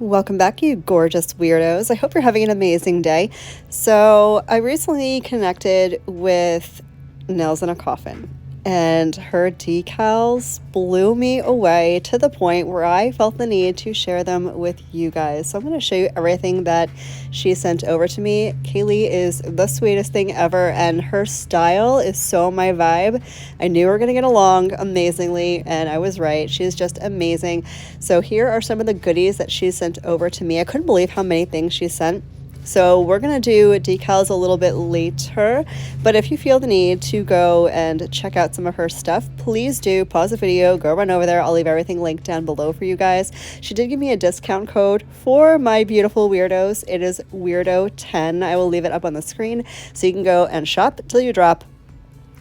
Welcome back, you gorgeous weirdos. I hope you're having an amazing day. So, I recently connected with Nails in a Coffin, and her decals blew me away to the point where I felt the need to share them with you guys. So, I'm going to show you everything that she sent over to me. Kaylee is the sweetest thing ever, and her style is so my vibe. I knew we were going to get along amazingly, and I was right. She's just amazing. So here are some of the goodies that she sent over to me. I couldn't believe how many things she sent. So we're going to do decals a little bit later, but if you feel the need to go and check out some of her stuff, please do pause the video, go run over there. I'll leave everything linked down below for you guys. She did give me a discount code for my beautiful weirdos. It is Weirdo10. I will leave it up on the screen so you can go and shop till you drop.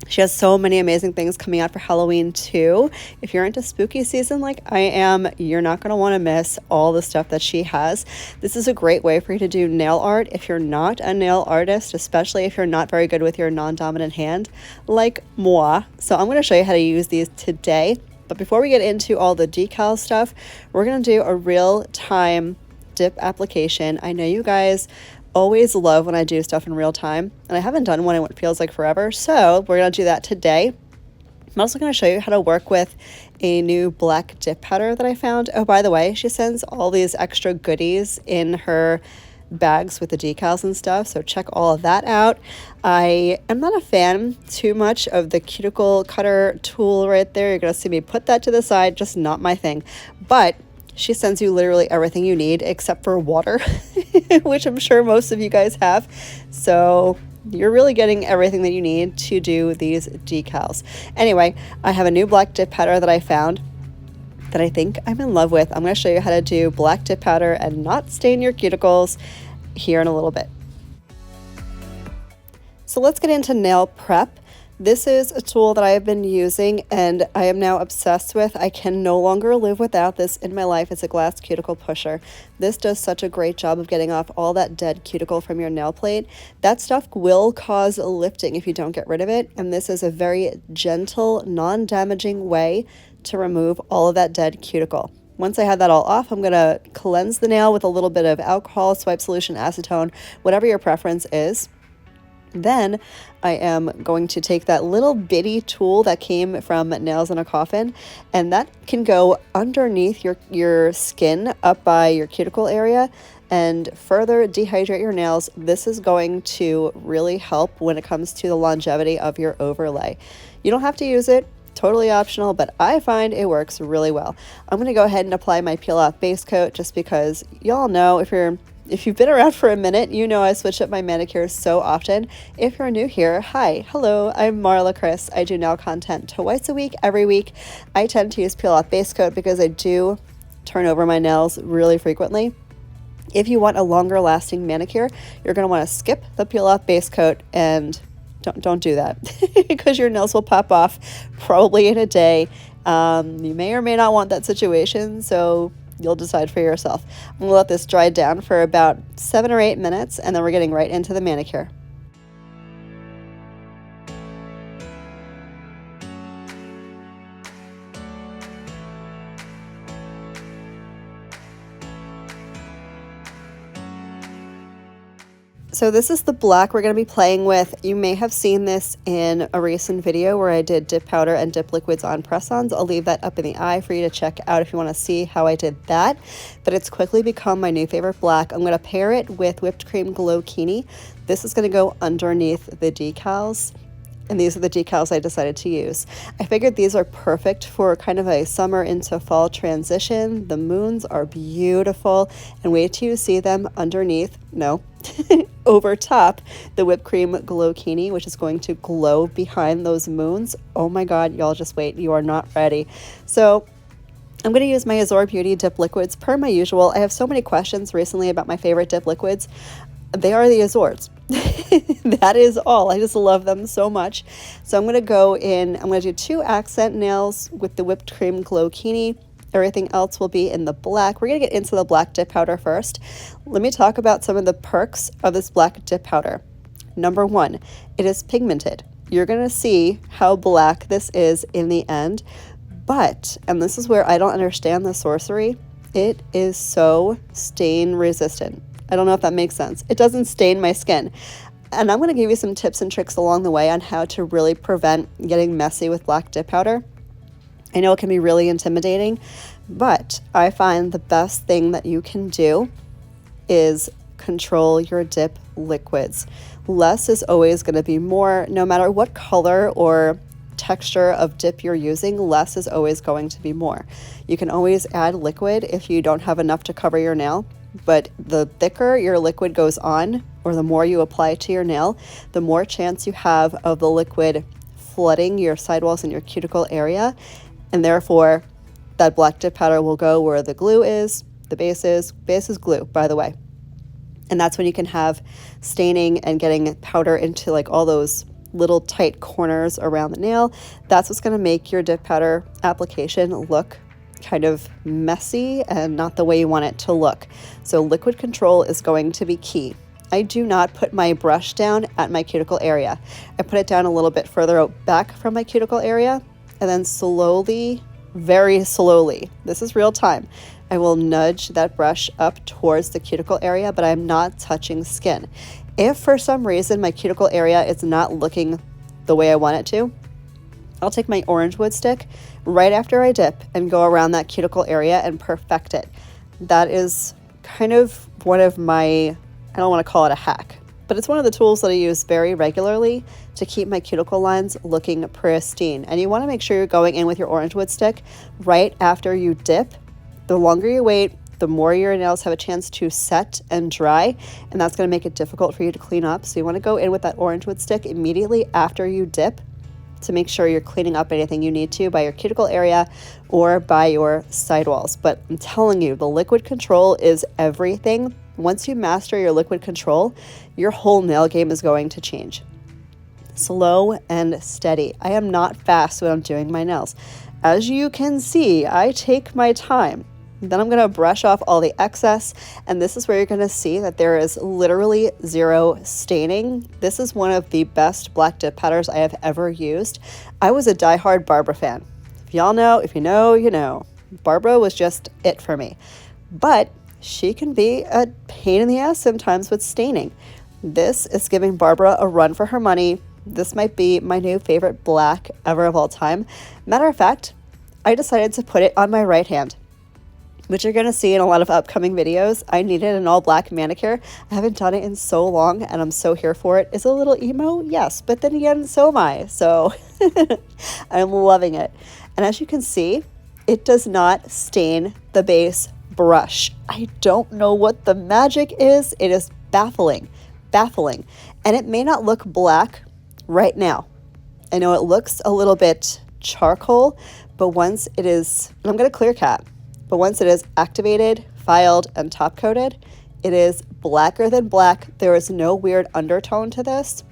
She has so many amazing things coming out for Halloween too. If you're into spooky season like I am, you're not going to want to miss all the stuff that she has. This is a great way for you to do nail art if you're not a nail artist, especially if you're not very good with your non-dominant hand like moi. So I'm going to show you how to use these today. But before we get into all the decal stuff, we're going to do a real-time dip application. I know you guys always love when I do stuff in real time, and I haven't done one in what feels like forever, so we're going to do that today. I'm also going to show you how to work with a new black dip powder that I found. Oh, by the way, she sends all these extra goodies in her bags with the decals and stuff, so check all of that out. I am not a fan too much of the cuticle cutter tool right there. You're going to see me put that to the side, just not my thing. But she sends you literally everything you need except for water, which I'm sure most of you guys have. So you're really getting everything that you need to do these decals. Anyway, I have a new black dip powder that I found that I think I'm in love with. I'm going to show you how to do black dip powder and not stain your cuticles here in a little bit. So let's get into nail prep. This is a tool that I have been using and I am now obsessed with. I can no longer live without this in my life. It's a glass cuticle pusher. This does such a great job of getting off all that dead cuticle from your nail plate. That stuff will cause lifting if you don't get rid of it, and this is a very gentle, non-damaging way to remove all of that dead cuticle. Once I have that all off, I'm going to cleanse the nail with a little bit of alcohol, swipe solution, acetone, whatever your preference is. Then I am going to take that little bitty tool that came from Nails in a Coffin, and that can go underneath your skin up by your cuticle area and further dehydrate your nails. This is going to really help when it comes to the longevity of your overlay. You don't have to use it. Totally optional, but I find it works really well. I'm going to go ahead and apply my peel off base coat just because y'all know if you've been around for a minute, you know I switch up my manicures so often. If you're new here, hi, hello, I'm Marlakris. I do nail content twice a week, every week. I tend to use peel off base coat because I do turn over my nails really frequently. If you want a longer lasting manicure, you're going to want to skip the peel off base coat and don't do that because your nails will pop off probably in a day. You may or may not want that situation, so you'll decide for yourself. I'm going to let this dry down for about 7 or 8 minutes, and then we're getting right into the manicure. So this is the black we're going to be playing with. You may have seen this in a recent video where I did dip powder and dip liquids on press-ons. I'll leave that up in the eye for you to check out if you want to see how I did that. But it's quickly become my new favorite black. I'm going to pair it with whipped cream glow kini. This is going to go underneath the decals. And these are the decals I decided to use. I figured these are perfect for kind of a summer into fall transition. The moons are beautiful, and wait till you see them underneath, no, over top the whipped cream glow kini, which is going to glow behind those moons. Oh my God, y'all just wait, you are not ready. So I'm going to use my Azure Beauty dip liquids per my usual. I have so many questions recently about my favorite dip liquids. They are the Azures. That is all. I just love them so much. So I'm going to go in, I'm going to do 2 accent nails with the whipped cream glow kini. Everything else will be in the black. We're going to get into the black dip powder first. Let me talk about some of the perks of this black dip powder. Number 1, it is pigmented. You're going to see how black this is in the end. But, and this is where I don't understand the sorcery, It is so stain resistant. I don't know if that makes sense. It doesn't stain my skin. And I'm going to give you some tips and tricks along the way on how to really prevent getting messy with black dip powder. I know it can be really intimidating, but I find the best thing that you can do is control your dip liquids. Less is always going to be more. No matter what color or texture of dip you're using, less is always going to be more. You can always add liquid if you don't have enough to cover your nail, but the thicker your liquid goes on, or the more you apply to your nail, the more chance you have of the liquid flooding your sidewalls and your cuticle area, and therefore that black dip powder will go where the glue is, the base is. Base is glue, by the way. And that's when you can have staining and getting powder into like all those little tight corners around the nail. That's what's going to make your dip powder application look kind of messy and not the way you want it to look. So liquid control is going to be key. I do not put my brush down at my cuticle area. I put it down a little bit further out back from my cuticle area, and then slowly, very slowly, this is real time, I will nudge that brush up towards the cuticle area, but I'm not touching skin. If for some reason my cuticle area is not looking the way I want it to, I'll take my orange wood stick right after I dip and go around that cuticle area and perfect it. That is kind of one of my, I don't want to call it a hack, but it's one of the tools that I use very regularly to keep my cuticle lines looking pristine. And you want to make sure you're going in with your orange wood stick right after you dip. The longer you wait, the more your nails have a chance to set and dry, and that's going to make it difficult for you to clean up. So you want to go in with that orange wood stick immediately after you dip to make sure you're cleaning up anything you need to by your cuticle area or by your sidewalls. But I'm telling you, the liquid control is everything. Once you master your liquid control, your whole nail game is going to change. Slow and steady. I am not fast when I'm doing my nails. As you can see, I take my time. Then I'm going to brush off all the excess, and this is where you're going to see that there is literally zero staining. This is one of the best black dip powders I have ever used. I was a diehard Barbara fan. If y'all know, if you know, you know. Barbara was just it for me. But she can be a pain in the ass sometimes with staining. This is giving Barbara a run for her money. This might be my new favorite black ever of all time. Matter of fact, I decided to put it on my right hand, which you're going to see in a lot of upcoming videos. I needed an all black manicure. I haven't done it in so long, and I'm so here for it. Is it a little emo? Yes, but then again, so am I. So I'm loving it. And as you can see, it does not stain the base brush. I don't know what the magic is. It is baffling. And it may not look black right now. I know it looks a little bit charcoal, but once it is, and I'm going to clear cap, but once it is activated, filed, and top coated, it is blacker than black. There is no weird undertone to this.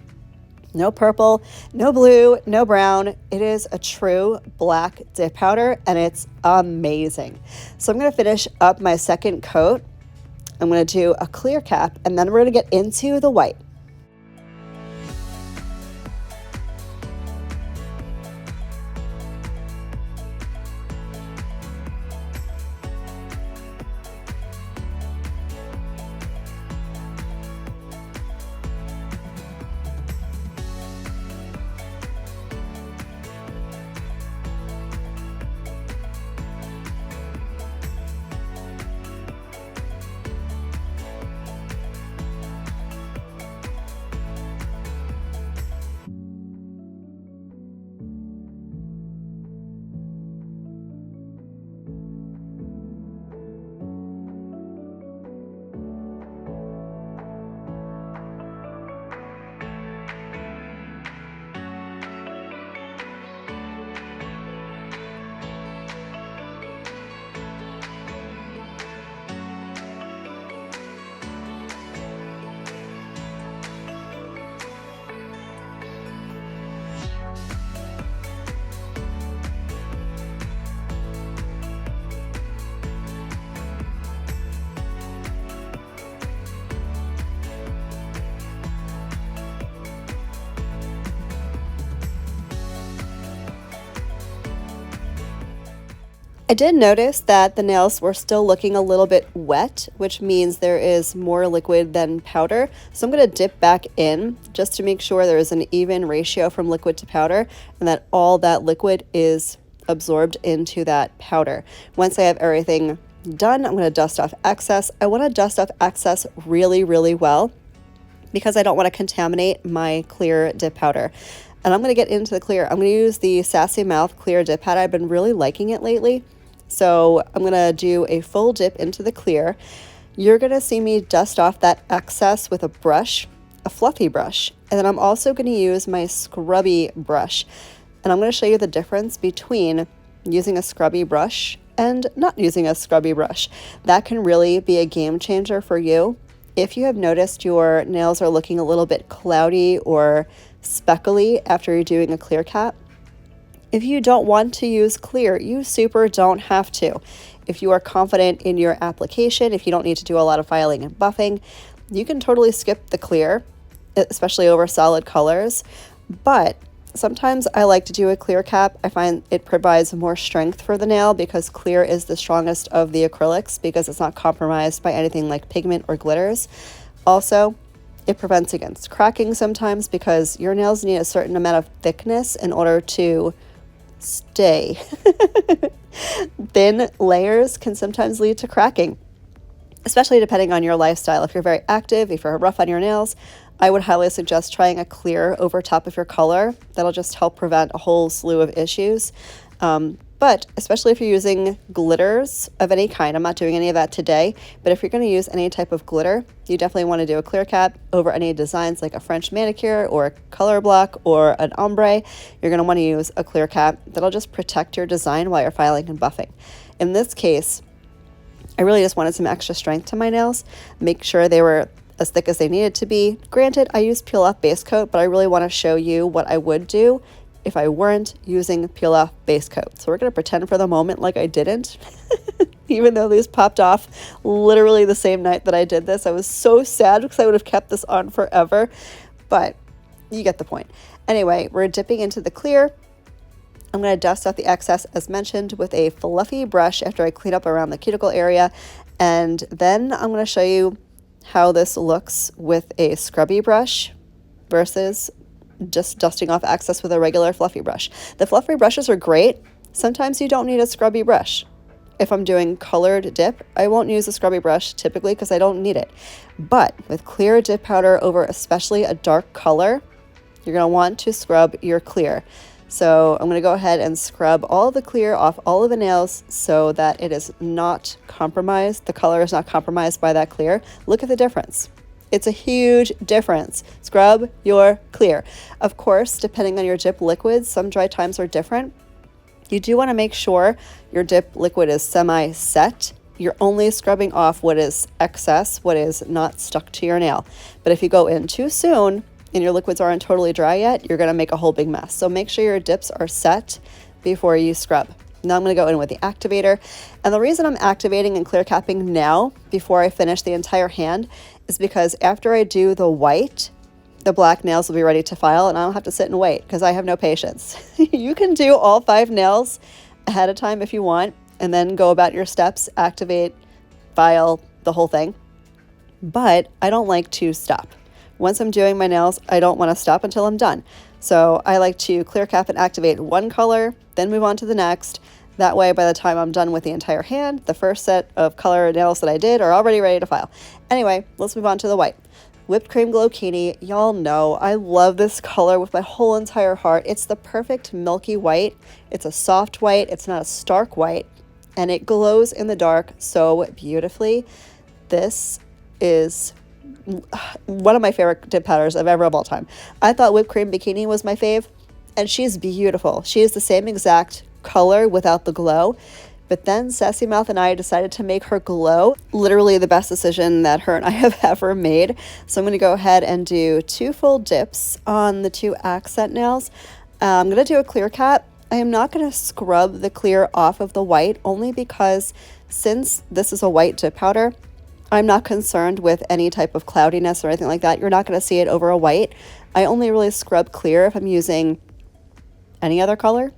No purple, no blue, no brown. It is a true black dip powder, and it's amazing. So I'm going to finish up my second coat. I'm going to do a clear cap, and then we're going to get into the white. I did notice that the nails were still looking a little bit wet, which means there is more liquid than powder. So I'm going to dip back in just to make sure there is an even ratio from liquid to powder and that all that liquid is absorbed into that powder. Once I have everything done, I'm going to dust off excess. I want to dust off excess really, really well because I don't want to contaminate my clear dip powder. And I'm going to get into the clear. I'm going to use the Sassy Mouth Clear Dip Pad. I've been really liking it lately. So I'm going to do a full dip into the clear. You're going to see me dust off that excess with a brush, a fluffy brush. And then I'm also going to use my scrubby brush. And I'm going to show you the difference between using a scrubby brush and not using a scrubby brush. That can really be a game changer for you. If you have noticed your nails are looking a little bit cloudy or speckly after you're doing a clear cap, if you don't want to use clear, you super don't have to. If you are confident in your application, if you don't need to do a lot of filing and buffing, you can totally skip the clear, especially over solid colors. But sometimes I like to do a clear cap. I find it provides more strength for the nail because clear is the strongest of the acrylics because it's not compromised by anything like pigment or glitters. Also, it prevents against cracking sometimes because your nails need a certain amount of thickness in order to stay. Thin layers can sometimes lead to cracking, especially depending on your lifestyle. If you're very active, if you're rough on your nails, I would highly suggest trying a clear over top of your color. That'll just help prevent a whole slew of issues. But especially if you're using glitters of any kind, I'm not doing any of that today, but if you're going to use any type of glitter, you definitely want to do a clear cap over any designs like a French manicure or a color block or an ombre. You're going to want to use a clear cap that'll just protect your design while you're filing and buffing. In this case, I really just wanted some extra strength to my nails, make sure they were as thick as they needed to be. Granted, I use peel off base coat, but I really want to show you what I would do if I weren't using peel off base coat. So we're going to pretend for the moment like I didn't, even though these popped off literally the same night that I did this. I was so sad because I would have kept this on forever, but you get the point. Anyway, we're dipping into the clear. I'm going to dust off the excess as mentioned with a fluffy brush after I clean up around the cuticle area. And then I'm going to show you how this looks with a scrubby brush versus just dusting off excess with a regular fluffy brush. The fluffy brushes are great. Sometimes you don't need a scrubby brush. If I'm doing colored dip, I won't use a scrubby brush typically because I don't need it. But with clear dip powder over especially a dark color, you're going to want to scrub your clear. So I'm going to go ahead and scrub all the clear off all of the nails so that it is not compromised. The color is not compromised by that clear. Look at the difference. It's a huge difference. Scrub your clear. Of course, depending on your dip liquids, some dry times are different. You do want to make sure your dip liquid is semi-set. You're only scrubbing off what is excess, what is not stuck to your nail. But if you go in too soon and your liquids aren't totally dry yet, you're going to make a whole big mess. So make sure your dips are set before you scrub. Now I'm going to go in with the activator. And the reason I'm activating and clear capping now before I finish the entire hand is because after I do the white, the black nails will be ready to file and I don't have to sit and wait because I have no patience. You can do all 5 nails ahead of time if you want and then go about your steps, activate, file, the whole thing. But I don't like to stop. Once I'm doing my nails, I don't want to stop until I'm done. So I like to clear cap and activate one color, then move on to the next. That way, by the time I'm done with the entire hand, the first set of color nails that I did are already ready to file. Anyway, let's move on to the white. Whipped Cream Glow Bikini, y'all know I love this color with my whole entire heart. It's the perfect milky white. It's a soft white. It's not a stark white. And it glows in the dark so beautifully. This is one of my favorite dip powders of all time. I thought Whipped Cream Bikini was my fave, and she's beautiful. She is the same exact color without the glow, but then Sassy Mouth and I decided to make her glow. Literally the best decision that her and I have ever made. So I'm going to go ahead and do 2 full dips on the 2 accent nails. I'm going to do a clear cap. I am not going to scrub the clear off of the white only because since this is a white dip powder, I'm not concerned with any type of cloudiness or anything like that. You're not going to see it over a white. I only really scrub clear if I'm using any other color,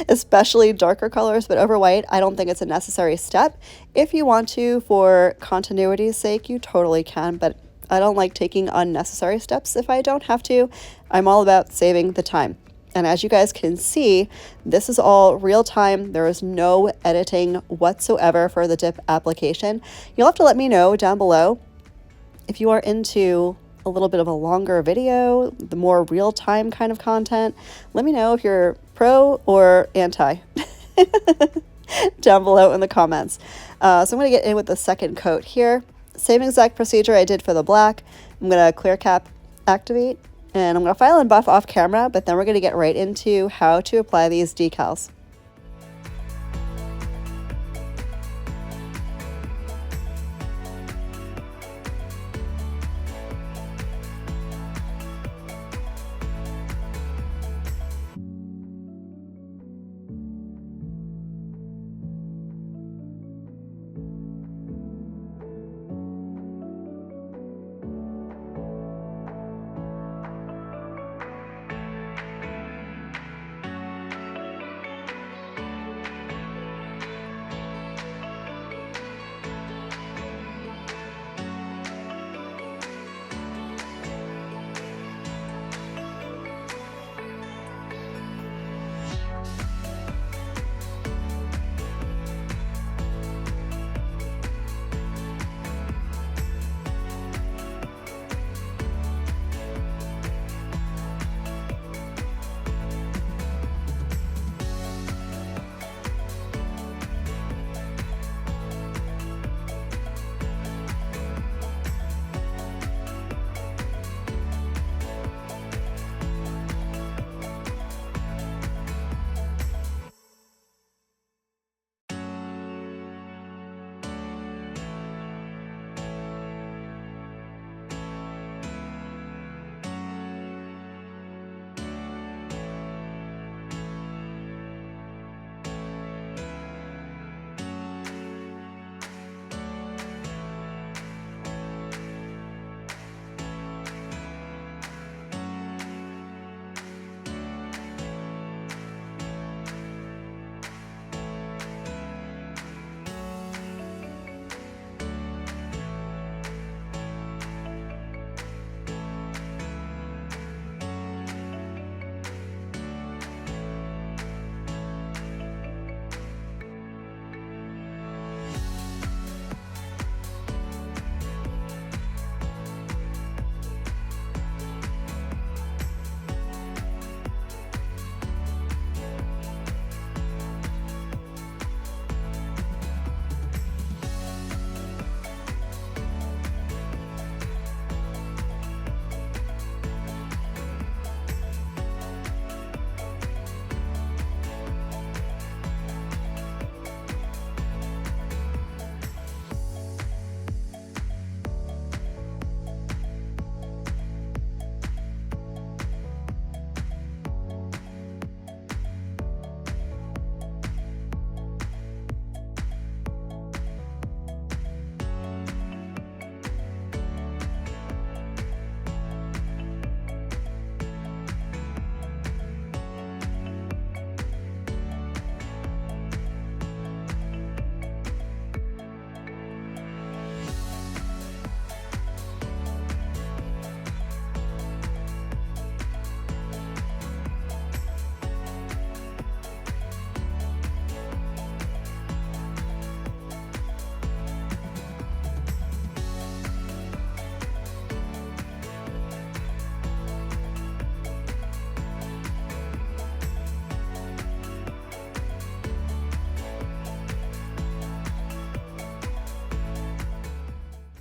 especially darker colors, but over white, I don't think it's a necessary step. If you want to, for continuity's sake, you totally can, but I don't like taking unnecessary steps if I don't have to. I'm all about saving the time. And as you guys can see, this is all real time. There is no editing whatsoever for the dip application. You'll have to let me know down below if you are into a little bit of a longer video, the more real-time kind of content. Let me know if you're pro or anti down below in the comments. So I'm going to get in with the second coat here. Same exact procedure I did for the black. I'm going to clear cap, activate, and I'm going to file and buff off camera, but then we're going to get right into how to apply these decals.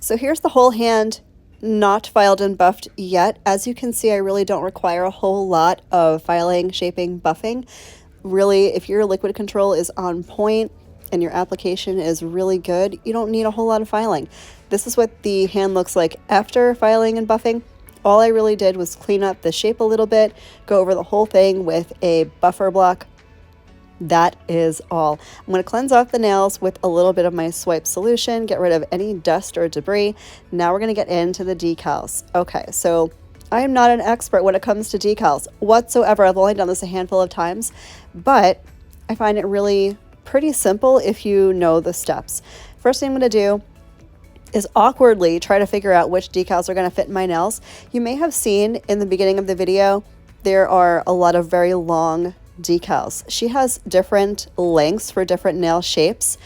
So here's the whole hand, not filed and buffed yet. As you can see, I really don't require a whole lot of filing, shaping, buffing. Really, if your liquid control is on point and your application is really good, you don't need a whole lot of filing. This is what the hand looks like after filing and buffing. All I really did was clean up the shape a little bit, go over the whole thing with a buffer block. That is all. I'm going to cleanse off the nails with a little bit of my swipe solution, get rid of any dust or debris. Now we're going to get into the decals. Okay, so I am not an expert when it comes to decals whatsoever. I've only done this a handful of times, but I find it really pretty simple if you know the steps. First thing I'm going to do is awkwardly try to figure out which decals are going to fit in my nails. You may have seen in the beginning of the video, there are a lot of very long decals. She has different lengths for different nail shapes.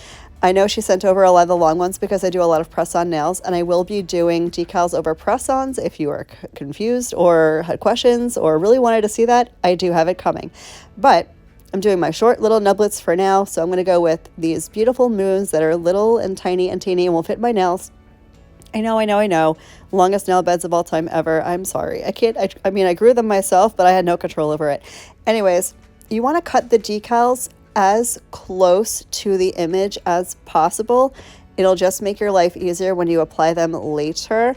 I know she sent over a lot of the long ones because I do a lot of press-on nails, and I will be doing decals over press-ons. If you are confused or had questions or really wanted to see that, I do have it coming. But I'm doing my short little nublets for now, so I'm going to go with these beautiful moons that are little and tiny and teeny and will fit my nails. I know. Longest nail beds of all time ever. I'm sorry. I mean, I grew them myself, but I had no control over it. Anyways, you want to cut the decals as close to the image as possible. It'll just make your life easier when you apply them later.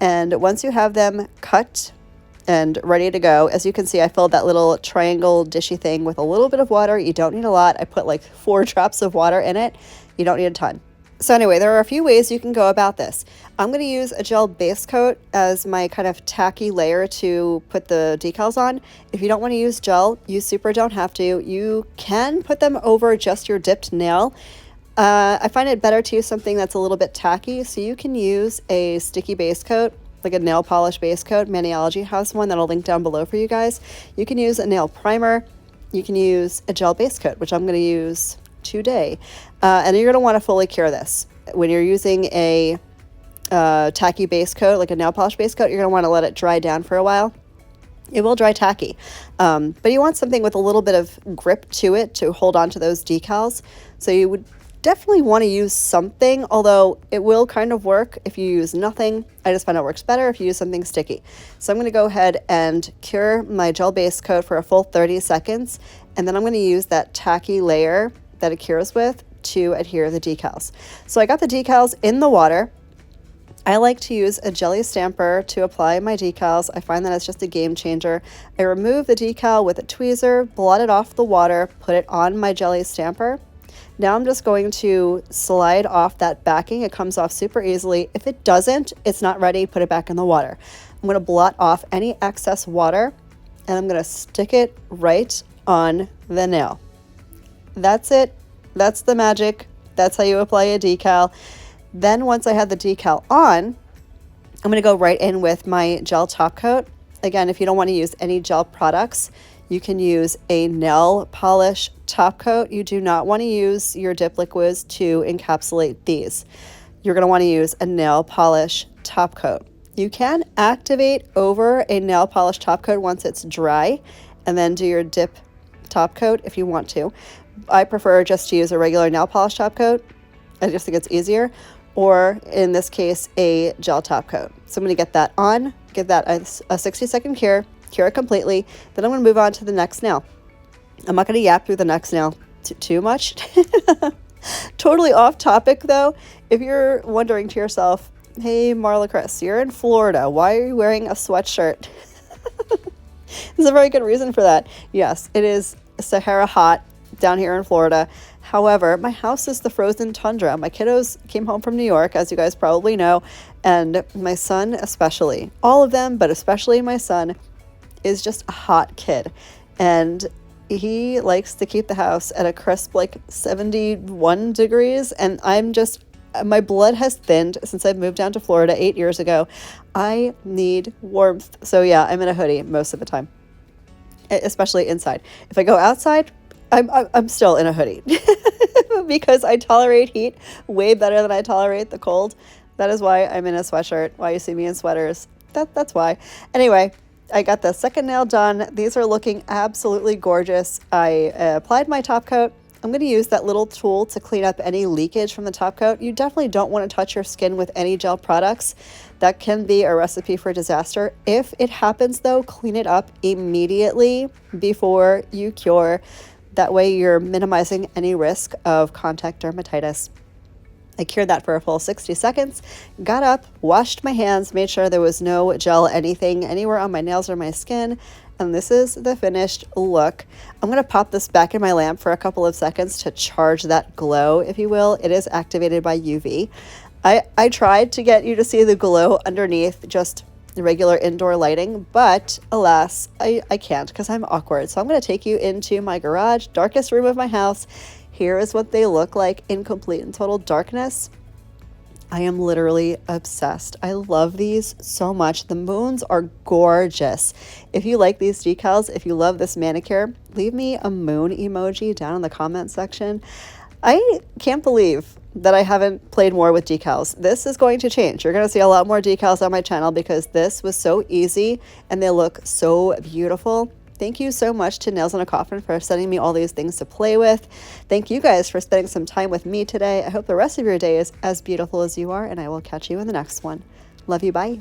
And once you have them cut and ready to go, as you can see, I filled that little triangle dishy thing with a little bit of water. You don't need a lot. I put like 4 drops of water in it. You don't need a ton. So anyway, there are a few ways you can go about this. I'm going to use a gel base coat as my kind of tacky layer to put the decals on. If you don't want to use gel, you super don't have to. You can put them over just your dipped nail. I find it better to use something that's a little bit tacky, so you can use a sticky base coat, like a nail polish base coat. Maniology has one that I'll link down below for you guys. You can use a nail primer. You can use a gel base coat, which I'm going to use today. And you're going to want to fully cure this. When you're using a tacky base coat, like a nail polish base coat, you're going to want to let it dry down for a while. It will dry tacky. But you want something with a little bit of grip to it to hold on to those decals. So you would definitely want to use something, although it will kind of work if you use nothing. I just find it works better if you use something sticky. So I'm going to go ahead and cure my gel base coat for a full 30 seconds. And then I'm going to use that tacky layer that it cures with to adhere the decals. So I got the decals in the water. I like to use a jelly stamper to apply my decals. I find that it's just a game changer. I remove the decal with a tweezer, blot it off the water, put it on my jelly stamper. Now I'm just going to slide off that backing. It comes off super easily. If it doesn't, it's not ready, put it back in the water. I'm going to blot off any excess water, and I'm going to stick it right on the nail. That's it. That's the magic. That's how you apply a decal. Then once I have the decal on, I'm going to go right in with my gel top coat. Again, if you don't want to use any gel products, you can use a nail polish top coat. You do not want to use your dip liquids to encapsulate these. You're going to want to use a nail polish top coat. You can activate over a nail polish top coat once it's dry and then do your dip top coat if you want to. I prefer just to use a regular nail polish top coat. I just think it's easier. Or in this case, a gel top coat. So I'm going to get that on, give that a 60-second cure it completely. Then I'm going to move on to the next nail. I'm not going to yap through the next nail too much. Totally off topic though. If you're wondering to yourself, hey Marlakris, you're in Florida. Why are you wearing a sweatshirt? There's a very good reason for that. Yes, it is Sahara hot down here in Florida. However, my house is the frozen tundra. My kiddos came home from New York, as you guys probably know, and my son especially, all of them, but especially my son, is just a hot kid. And he likes to keep the house at a crisp, like 71 degrees. And my blood has thinned since I moved down to Florida 8 years ago. I need warmth. So yeah, I'm in a hoodie most of the time, especially inside. If I go outside, I'm still in a hoodie because I tolerate heat way better than I tolerate the cold. That is why I'm in a sweatshirt, why you see me in sweaters. That's why. Anyway, I got the second nail done. These are looking absolutely gorgeous. I applied my top coat. I'm going to use that little tool to clean up any leakage from the top coat. You definitely don't want to touch your skin with any gel products. That can be a recipe for disaster. If it happens though, clean it up immediately before you cure. That way you're minimizing any risk of contact dermatitis. I cured that for a full 60 seconds, got up, washed my hands, made sure there was no gel anything anywhere on my nails or my skin, and this is the finished look. I'm going to pop this back in my lamp for a couple of seconds to charge that glow, if you will. It is activated by UV. I tried to get you to see the glow underneath, just regular indoor lighting, but alas, I can't because I'm awkward. So I'm going to take you into my garage, darkest room of my house. Here is what they look like in complete and total darkness. I am literally obsessed. I love these so much. The moons are gorgeous. If you like these decals, if you love this manicure, leave me a moon emoji down in the comment section. I can't believe that I haven't played more with decals. This is going to change. You're going to see a lot more decals on my channel because this was so easy and they look so beautiful. Thank you so much to Nails in a Coffin for sending me all these things to play with. Thank you guys for spending some time with me today. I hope the rest of your day is as beautiful as you are, and I will catch you in the next one. Love you. Bye.